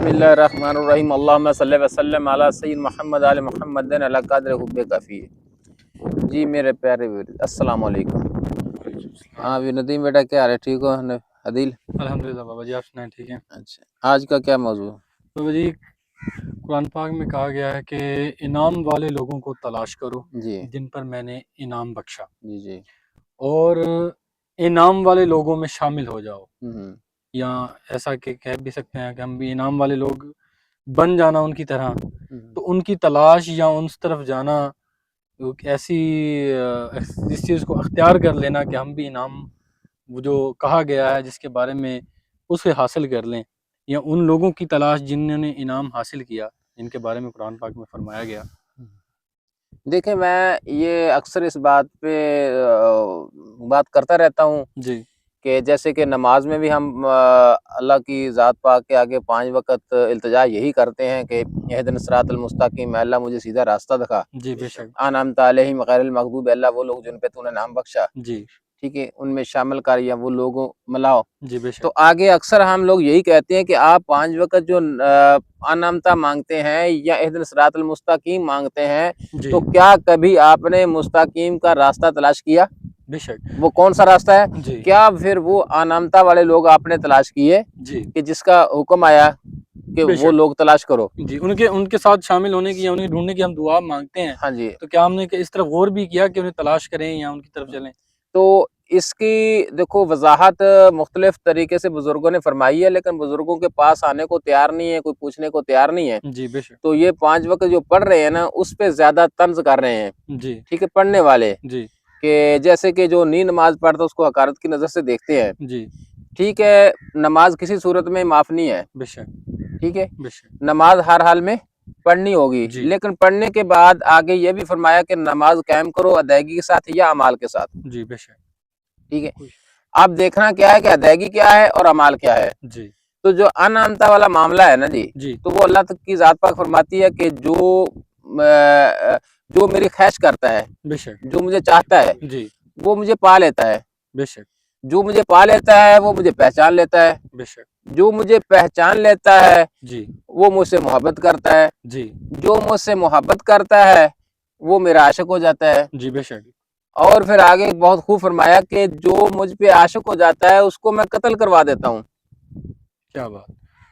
بسم اللہ الرحمن الرحیم اللہم صلی وسلم علی سید محمد آل محمد علی قدر حب کافی۔ جی میرے پیارے السلام علیکم۔ ہاں ندیم بیٹا کیا رہے، ٹھیک ہو؟ عدیل الحمدللہ بابا جی، آپ سنائیں ٹھیک ہیں؟ اچھا، آج کا کیا موضوع؟ بابا جی قرآن پاک میں کہا گیا ہے کہ انعام والے لوگوں کو تلاش کرو جی جن پر میں نے انعام بخشا، جی جی اور انعام والے لوگوں میں شامل ہو جاؤ، ہوں یا ایسا کہ کہہ بھی سکتے ہیں کہ ہم بھی انعام والے لوگ بن جانا ان کی طرح، تو ان کی تلاش یا ان طرف جانا ایسی اس چیز کو اختیار کر لینا کہ ہم بھی انعام وہ جو کہا گیا ہے جس کے بارے میں اسے حاصل کر لیں، یا ان لوگوں کی تلاش جنہوں نے انعام حاصل کیا جن کے بارے میں قرآن پاک میں فرمایا گیا۔ دیکھیں میں یہ اکثر اس بات پہ بات کرتا رہتا ہوں جی کہ جیسے کہ نماز میں بھی ہم اللہ کی ذات پاک کے آگے 5 وقت التجا یہی کرتے ہیں کہ اہدنا الصراط المستقیم، اللہ مجھے سیدھا راستہ دکھا، جی بے شک، انعمت علیہم غیر المغضوب، اللہ وہ لوگ جن پہ تو نے نام بخشا، جی ٹھیک ہے، ان میں شامل کر یا وہ لوگوں ملاؤ۔ جی بے شک، تو آگے اکثر ہم لوگ یہی کہتے ہیں کہ آپ 5 وقت جو انعمتا مانگتے ہیں یا اہدنا الصراط المستقیم مانگتے ہیں، جی تو کیا کبھی آپ نے مستقیم کا راستہ تلاش کیا؟ بے شک، وہ کون سا راستہ ہے؟ جی کیا پھر وہ انعمتا والے لوگ آپ نے تلاش کیے جی کہ جس کا حکم آیا کہ بے وہ شک، لوگ تلاش کرو؟ جی ان کے ساتھ شامل ہونے کی یا انہیں ڈھونڈنے کی ہم دعا مانگتے ہیں، ہاں جی، تو کیا ہم نے اس طرف غور بھی کیا کہ انہیں تلاش کریں یا ان کی طرف چلیں؟ تو اس کی دیکھو وضاحت مختلف طریقے سے بزرگوں نے فرمائی ہے، لیکن بزرگوں کے پاس آنے کو تیار نہیں ہے، کوئی پوچھنے کو تیار نہیں ہے۔ جی بے شک، تو یہ 5 وقت جو پڑھ رہے ہیں نا اس پہ زیادہ طنز کر رہے ہیں، جی ٹھیک ہے، پڑھنے والے، جی کہ جیسے کہ جو نہیں نماز پڑھتا اس کو حقارت کی نظر سے دیکھتے ہیں۔ جی ٹھیک ہے، نماز کسی صورت میں معاف نہیں ہے، بے شک، ٹھیک ہے، بے شک، نماز ہر حال میں پڑھنی ہوگی، جی لیکن پڑھنے کے بعد آگے یہ بھی فرمایا کہ نماز قائم کرو ادائیگی کے ساتھ یا اعمال کے ساتھ، جی بے شک، ٹھیک ہے۔ اب دیکھنا کیا ہے کہ ادائیگی کیا ہے اور اعمال کیا ہے۔ جی تو جو انعمتا والا معاملہ ہے نا جی، جی تو وہ اللہ کی ذات پاک فرماتی ہے کہ جو میری خواہش کرتا ہے، بے شک، جو مجھے چاہتا ہے، جی وہ مجھے پا لیتا ہے، بے شک، جو مجھے پا لیتا ہے وہ مجھے پہچان لیتا ہے، بے شک، جو مجھے پہچان لیتا ہے جی وہ مجھ سے محبت کرتا ہے، جی جو مجھ سے محبت کرتا ہے وہ میرا عاشق ہو جاتا ہے۔ جی بے شک، اور پھر آگے بہت خوب فرمایا کہ جو مجھ پہ عاشق ہو جاتا ہے اس کو میں قتل کروا دیتا ہوں۔ کیا بات،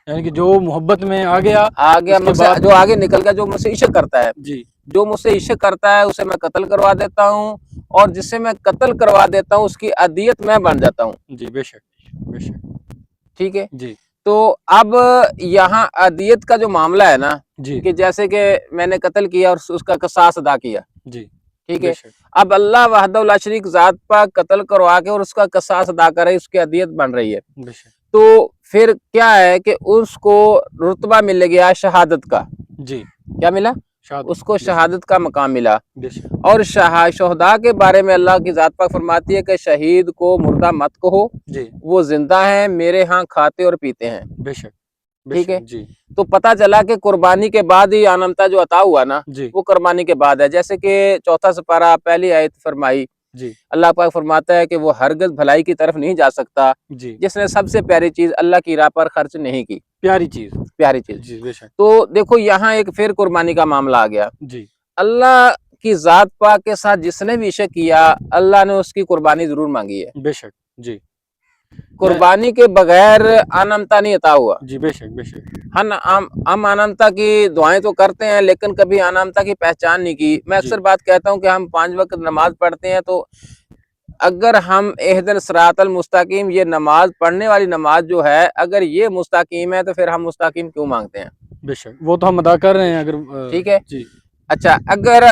یعنی کہ جو محبت میں آ گیا آگے اس کے مجھ سے بعد، جو آگے نکل گیا، جو مجھ سے عشق کرتا ہے، جی جو مجھ سے عشق کرتا ہے اسے میں قتل کروا دیتا ہوں، اور جس سے میں قتل کروا دیتا ہوں اس کی عدیت میں بن جاتا ہوں، جی بے شک، بے شک، ٹھیک ہے۔ جی تو اب یہاں عدیت کا جو معاملہ ہے نا، جی کہ جیسے کہ میں نے قتل کیا اور اس کا قصاص ادا کیا، جی ٹھیک بے ہے، شک، اب اللہ وحدہ لا شریک ذات پاک قتل کروا کے اور اس کا قصاص ادا کر رہی، اس کی عدیت بن رہی ہے، بے شک، تو پھر کیا ہے کہ اس کو رتبہ مل گیا شہادت کا، جی کیا ملا؟ شاد، اس کو بے شک، شہادت کا مقام ملا۔ بے شک، اور شہداء کے بارے میں اللہ کی ذات پاک فرماتی ہے کہ شہید کو مردہ مت کہو، جی وہ زندہ ہیں، میرے ہاں کھاتے اور پیتے ہیں، بے شک، بے ٹھیک ہے۔ شک، جی تو پتہ چلا کہ قربانی کے بعد ہی انعمتا جو عطا ہوا نا جی وہ قربانی کے بعد ہے، جیسے کہ 4 سپارہ پہلی آیت فرمائی، جی اللہ پاک فرماتا ہے کہ وہ ہرگز بھلائی کی طرف نہیں جا سکتا جی جس نے سب سے پیاری چیز اللہ کی راہ پر خرچ نہیں کی، پیاری چیز، پیاری چیز۔ جی بے شک، تو دیکھو یہاں ایک پھر قربانی کا معاملہ آ گیا، جی اللہ کی ذات پاک کے ساتھ جس نے بھی عشق کیا اللہ نے اس کی قربانی ضرور مانگی ہے، بے شک، جی قربانی کے بغیر انعمتا نہیں عطا ہوا۔ جی بے شک، بے شک، ہم انعمتا کی دعائیں تو کرتے ہیں لیکن کبھی انعمتا کی پہچان نہیں کی۔ میں جی اکثر بات کہتا ہوں کہ ہم 5 وقت نماز پڑھتے ہیں، تو اگر ہم اہدنا الصراط المستقیم یہ نماز پڑھنے والی نماز جو ہے اگر یہ مستقیم ہے تو پھر ہم مستقیم کیوں مانگتے ہیں؟ بے شک، وہ تو ہم ادا کر رہے ہیں اگر ٹھیک ہے، جی اچھا اگر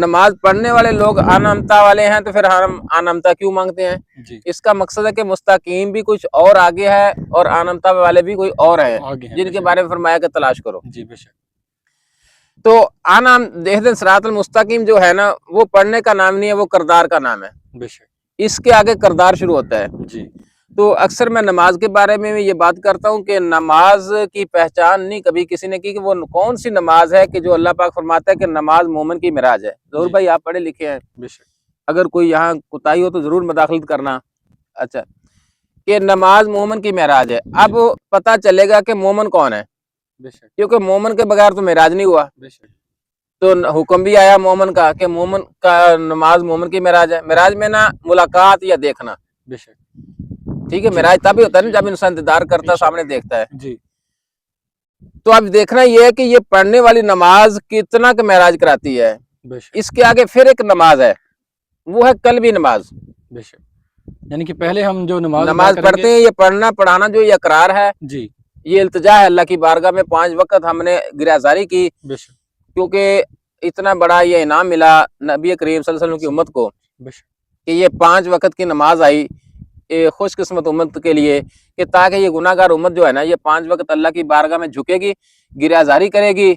نماز پڑھنے والے لوگ انعمتا والے ہیں تو پھر ہم انعمتا کیوں مانگتے ہیں؟ جی اس کا مقصد ہے کہ مستقیم بھی کچھ اور آگے ہے اور انعمتا والے بھی کوئی اور ہیں آگے ہیں، جن بے کے شک، بارے میں فرمایا کہ تلاش کرو۔ جی بے شک، تو اہدنا الصراط المستقیم جو ہے نا وہ پڑھنے کا نام نہیں ہے، وہ کردار کا نام ہے، بے شک، اس کے آگے کردار شروع ہوتا ہے۔ جی تو اکثر میں نماز کے بارے میں یہ بات کرتا ہوں کہ نماز کی پہچان نہیں کبھی کسی نے کی کہ وہ کون سی نماز ہے کہ جو اللہ پاک فرماتا ہے کہ نماز مومن کی معراج ہے۔ ضرور جی بھائی آپ پڑھے لکھے ہیں، بے شک، اگر کوئی یہاں کوتاہی ہو تو ضرور مداخلت کرنا۔ اچھا کہ نماز مومن کی معراج ہے، اب جی پتہ چلے گا کہ مومن کون ہے، بے شک کیونکہ مومن کے بغیر تو معراج نہیں ہوا. بے شک تو حکم بھی آیا مومن کا کہ مومن کا نماز مومن کی معراج ہے. معراج میں نہ ملاقات یا دیکھنا, بے شک ٹھیک ہے, جی معراج تب ہی ہوتا ہے نا جب انسان دیدار کرتا ہے, سامنے دیکھتا ہے. جی تو اب دیکھنا یہ ہے کہ یہ پڑھنے والی نماز کتنا کہ معراج کراتی ہے. بے شک اس کے آگے پھر ایک نماز ہے, وہ ہے قلبی نماز. بے شک یعنی کہ پہلے ہم جو نماز ادا نماز کریں پڑھتے گے. ہیں, یہ پڑھنا پڑھانا جو یہ اقرار ہے, جی یہ التجا ہے اللہ کی بارگاہ میں. 5 وقت ہم نے گریزاری کی, بے شک کیونکہ اتنا بڑا یہ انعام ملا نبی کریم صلی اللہ علیہ وسلم کی امت کو بے شک کہ یہ 5 وقت کی نماز آئی خوش قسمت امت کے لیے, کہ تاکہ یہ گناہ گار امت جو ہے نا یہ 5 وقت اللہ کی بارگاہ میں جھکے گی, گریزاری کرے گی,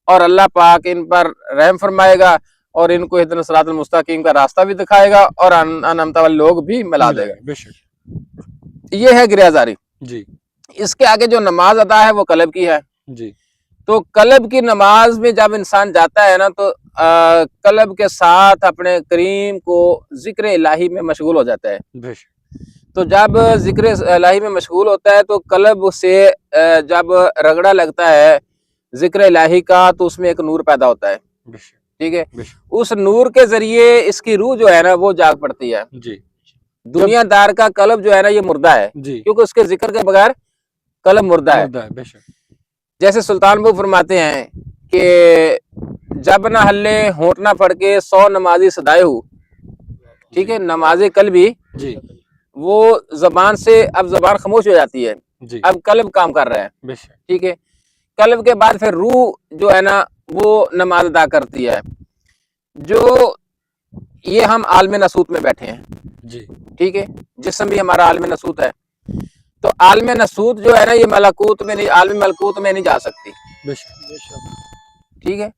اور اللہ پاک ان پر رحم فرمائے گا اور ان کو اہدنا الصراط المستقیم کا راستہ بھی دکھائے گا اور انعمت والے لوگ بھی ملا دے گا. بے شک یہ ہے گریزاری. جی اس کے آگے جو نماز ادا ہے وہ قلب کی ہے. جی تو قلب کی نماز میں جب انسان جاتا ہے نا تو قلب کے ساتھ اپنے کریم کو ذکر الہی میں مشغول ہو جاتا ہے. بے شک تو جب ذکر الہی میں مشغول ہوتا ہے تو قلب سے جب رگڑا لگتا ہے ذکر الہی کا تو اس میں ایک نور پیدا ہوتا ہے. بے شک ٹھیک ہے, بے شک اس نور کے ذریعے اس کی روح جو ہے نا وہ جاگ پڑتی ہے. جی دنیا دار کا قلب جو ہے نا یہ مردہ ہے, جی کیونکہ اس کے ذکر کے بغیر قلب مردہ ہے. مردہ ہے. بے شک جیسے سلطان بو فرماتے ہیں کہ جب نہ ہلے ہونٹ نہ پڑ کے 100 نمازی صدائے ہو, ٹھیک ہے, نماز قلبی جی وہ زبان سے اب زبان خاموش ہو جاتی ہے, جی اب قلب کام کر رہا ہے. بے شک ٹھیک ہے, قلب کے بعد پھر روح جو ہے نا وہ نماز ادا کرتی ہے. جو یہ ہم عالم ناسوت میں بیٹھے ہیں, جی ٹھیک ہے, جسم بھی ہمارا عالم ناسوت ہے, تو عالم ناسوت جو ہے نا یہ ملکوت میں نہیں, عالم ملکوت میں نہیں جا سکتی. بے شک ٹھیک ہے,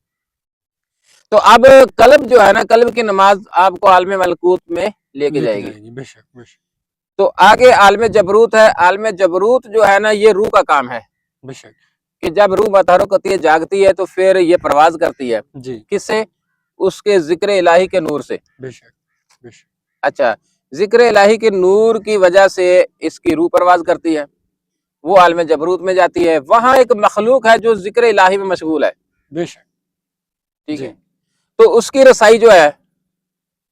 تو اب قلب جو ہے نا قلب کی نماز آپ کو عالم ملکوت میں لے کے جائے گی. بے شک بے شک تو آگے عالم جبروت ہے. عالم جبروت جو ہے نا یہ روح کا کام ہے, بے شک کہ جب روح بتحرک ہوتی ہے, جاگتی ہے, تو پھر یہ پرواز کرتی ہے. جی کس سے؟ اس کے ذکر الہی کے نور سے. بے شک بے شک اچھا, ذکر الہی کے نور کی وجہ سے اس کی روح پرواز کرتی ہے, وہ عالم جبروت میں جاتی ہے. وہاں ایک مخلوق ہے جو ذکر الہی میں مشغول ہے. بے شک ٹھیک جی ہے, تو اس کی رسائی جو ہے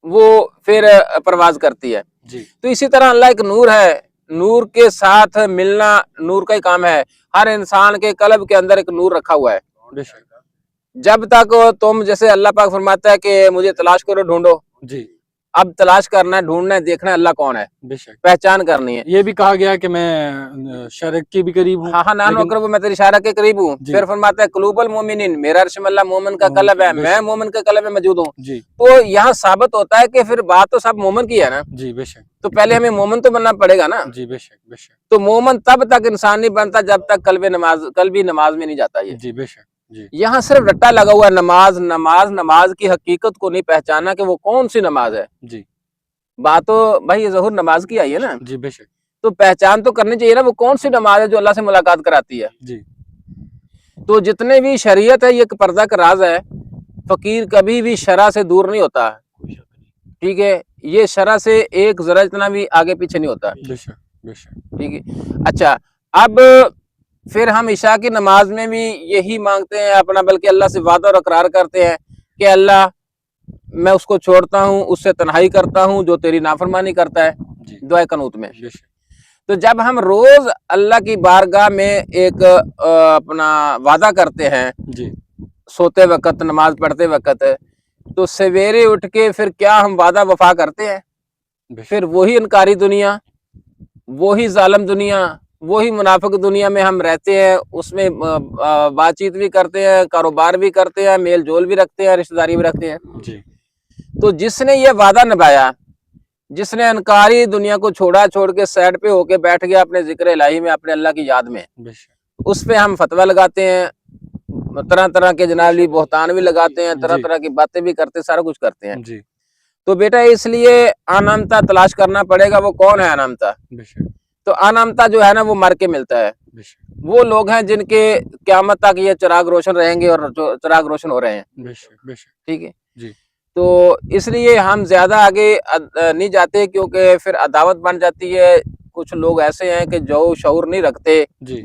وہ پھر پرواز کرتی ہے. جی تو اسی طرح اللہ ایک نور ہے, نور کے ساتھ ملنا نور کا ہی کام ہے. ہر انسان کے قلب کے اندر ایک نور رکھا ہوا ہے. بے شک جب تک تم, جیسے اللہ پاک فرماتا ہے کہ مجھے تلاش کرو, ڈھونڈو, جی اب تلاش کرنا ہے, ڈھونڈنا ہے, دیکھنا ہے اللہ کون ہے, بے شک پہچان کرنی ہے. یہ بھی کہا گیا کہ میں شرک کے بھی قریب ہوں. ہاں نان لیکن اقرب, میں تیری اشارہ کے قریب ہوں. جی پھر فرماتا ہے قلوب المومنین, میرا عرش اللہ مومن کا قلب ہے, بے میں شک مومن کے قلب میں موجود ہوں. جی تو یہاں ثابت ہوتا ہے کہ پھر بات تو سب مومن کی ہے نا, جی بے شک تو پہلے ہمیں مومن تو بننا پڑے گا نا. جی بے شک بے شک تو مومن تب تک انسان نہیں بنتا جب تک قلبی نماز میں نہیں جاتا. یہ جی بے شک جی یہاں صرف رٹا لگا ہوا ہے, نماز نماز نماز کی حقیقت کو نہیں پہچانا کہ وہ کون سی نماز ہے. جی بات تو بھائی یہ ظہور نماز کی آئی ہے نا, جی بے شک تو پہچان تو کرنی چاہیے نا وہ کون سی نماز ہے جو اللہ سے ملاقات کراتی ہے. جی تو جتنے بھی شریعت ہے یہ ایک پردہ کا راز ہے. فقیر کبھی بھی شرع سے دور نہیں ہوتا, ٹھیک ہے, یہ شرع سے ایک ذرا اتنا بھی آگے پیچھے نہیں ہوتا. بے شک بے شک ٹھیک ہے. اچھا, اب پھر ہم عشاء کی نماز میں بھی یہی مانگتے ہیں اپنا, بلکہ اللہ سے وعدہ اور اقرار کرتے ہیں کہ اللہ میں اس کو چھوڑتا ہوں, اس سے تنہائی کرتا ہوں جو تیری نافرمانی کرتا ہے, جی دعائے قنوت میں. بے شک تو جب ہم روز اللہ کی بارگاہ میں ایک اپنا وعدہ کرتے ہیں جی سوتے وقت, نماز پڑھتے وقت, تو سویرے اٹھ کے پھر کیا ہم وعدہ وفا کرتے ہیں؟ بے شک پھر وہی انکاری دنیا, وہی ظالم دنیا, وہی منافق دنیا میں ہم رہتے ہیں. اس میں بات چیت بھی کرتے ہیں, کاروبار بھی کرتے ہیں, میل جول بھی رکھتے ہیں, رشتہ داری بھی رکھتے ہیں. جی تو جس نے یہ وعدہ نبھایا, جس نے انکاری دنیا کو چھوڑ کے سائڈ پہ ہو کے بیٹھ گیا اپنے ذکر الہی میں, اپنے اللہ کی یاد میں, بے شک اس پہ ہم فتویٰ لگاتے ہیں, طرح طرح کے جنابی بہتان بھی لگاتے ہیں, طرح جی طرح کی باتیں بھی کرتے ہیں, سارا کچھ کرتے ہیں. جی تو بیٹا اس لیے انامتا تلاش کرنا پڑے گا. وہ کون ہے انامتا؟ بے شک تو انامتا جو ہے نا وہ مر کے ملتا ہے. بے شک وہ لوگ ہیں جن کے قیامت تک یہ چراغ روشن رہیں گے, اور جو چراغ روشن ہو رہے ہیں. بے شک بے شک ٹھیک ہے. جی تو اس لیے ہم زیادہ آگے نہیں جاتے, کیونکہ پھر عداوت بن جاتی ہے. کچھ لوگ ایسے ہیں کہ جو شعور نہیں رکھتے, جی